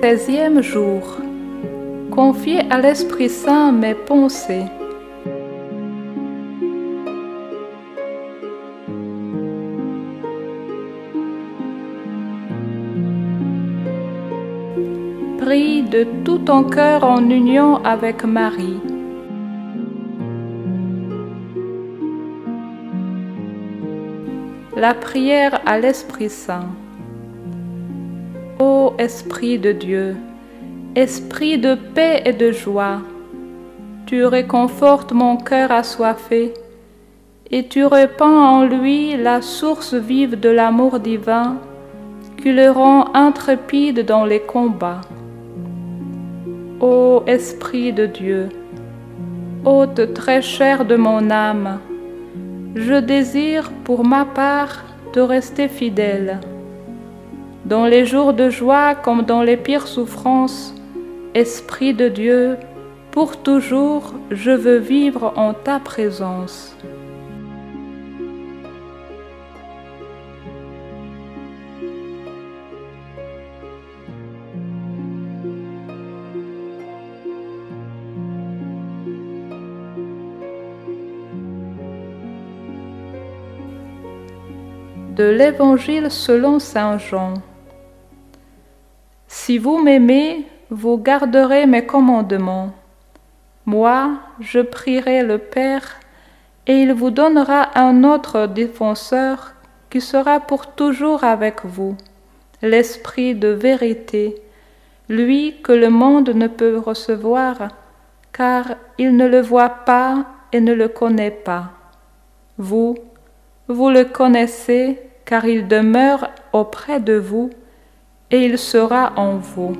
16e jour. Confier à l'Esprit Saint mes pensées. Prie de tout ton cœur en union avec Marie. La prière à l'Esprit Saint. Ô Esprit de Dieu, Esprit de paix et de joie, tu réconfortes mon cœur assoiffé et tu répands en lui la source vive de l'amour divin qui le rend intrépide dans les combats. Ô Esprit de Dieu, hôte très cher de mon âme, je désire pour ma part te rester fidèle. Dans les jours de joie comme dans les pires souffrances, Esprit de Dieu, pour toujours je veux vivre en ta présence. De l'Évangile selon saint Jean. Si vous m'aimez, vous garderez mes commandements. Moi, je prierai le Père, et il vous donnera un autre défenseur qui sera pour toujours avec vous, l'Esprit de vérité, lui que le monde ne peut recevoir, car il ne le voit pas et ne le connaît pas. Vous le connaissez, car il demeure auprès de vous et il sera en vous.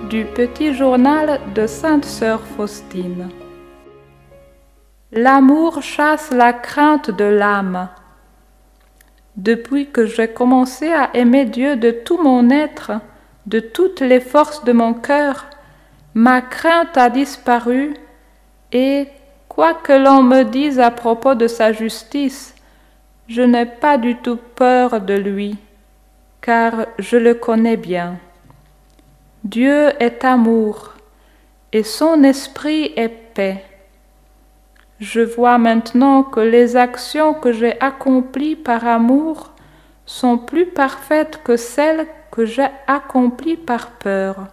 Du petit journal de Sainte Sœur Faustine. L'amour chasse la crainte de l'âme. Depuis que j'ai commencé à aimer Dieu de tout mon être, de toutes les forces de mon cœur, ma crainte a disparu et, quoi que l'on me dise à propos de sa justice, je n'ai pas du tout peur de lui, car je le connais bien. Dieu est amour, et son esprit est paix. Je vois maintenant que les actions que j'ai accomplies par amour sont plus parfaites que celles que j'ai accomplies par peur.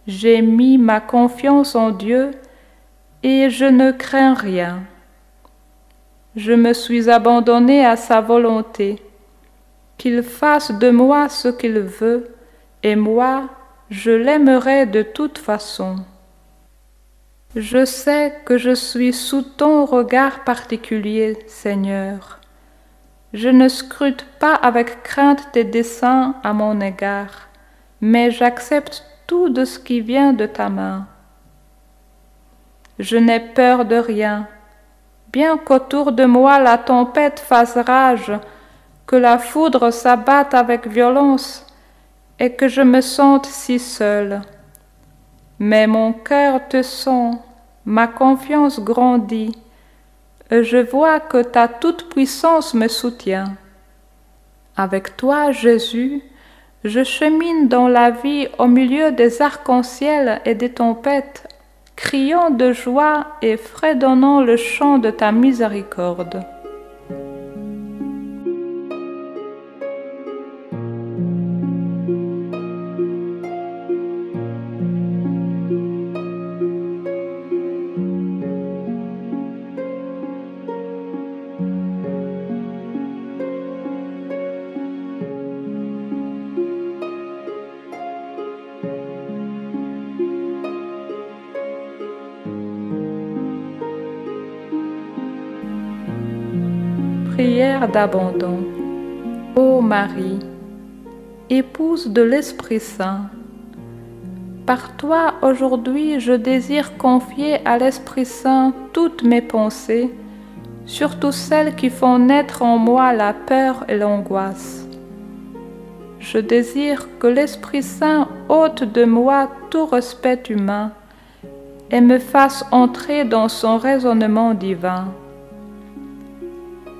J'ai mis ma confiance en Dieu et je ne crains rien. Je me suis abandonnée à sa volonté, qu'il fasse de moi ce qu'il veut, et moi, je l'aimerai de toute façon. Je sais que je suis sous ton regard particulier, Seigneur. Je ne scrute pas avec crainte tes desseins à mon égard, mais j'accepte tout de ce qui vient de ta main. Je n'ai peur de rien, bien qu'autour de moi la tempête fasse rage, que la foudre s'abatte avec violence, et que je me sente si seule. Mais mon cœur te sent, ma confiance grandit, et je vois que ta toute-puissance me soutient. Avec toi, Jésus, je chemine dans la vie au milieu des arcs-en-ciel et des tempêtes, criant de joie et fredonnant le chant de ta miséricorde. Prière d'abandon. Ô Marie, épouse de l'Esprit Saint, par toi, aujourd'hui, je désire confier à l'Esprit Saint toutes mes pensées, surtout celles qui font naître en moi la peur et l'angoisse. Je désire que l'Esprit Saint ôte de moi tout respect humain et me fasse entrer dans son raisonnement divin.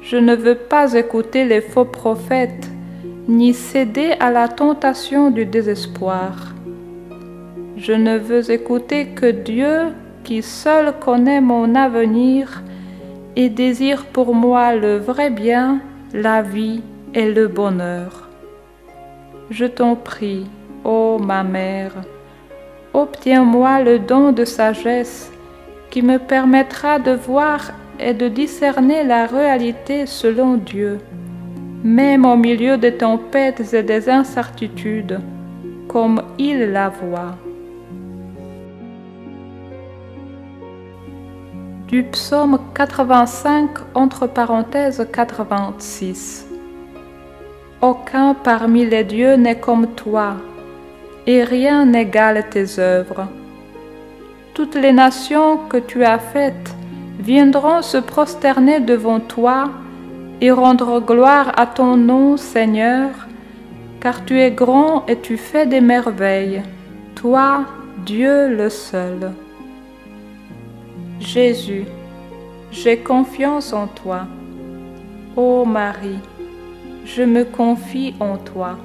Je ne veux pas écouter les faux prophètes, ni céder à la tentation du désespoir. Je ne veux écouter que Dieu qui seul connaît mon avenir et désire pour moi le vrai bien, la vie et le bonheur. Je t'en prie, ô ma mère, obtiens-moi le don de sagesse qui me permettra de voir et de discerner la réalité selon Dieu, même au milieu des tempêtes et des incertitudes, comme il la voit. Du psaume 85, entre parenthèses 86. Aucun parmi les dieux n'est comme toi, et rien n'égale tes œuvres. Toutes les nations que tu as faites viendront se prosterner devant toi et rendre gloire à ton nom, Seigneur, car tu es grand et tu fais des merveilles, toi, Dieu le seul. Jésus, j'ai confiance en toi. Ô Marie, je me confie en toi.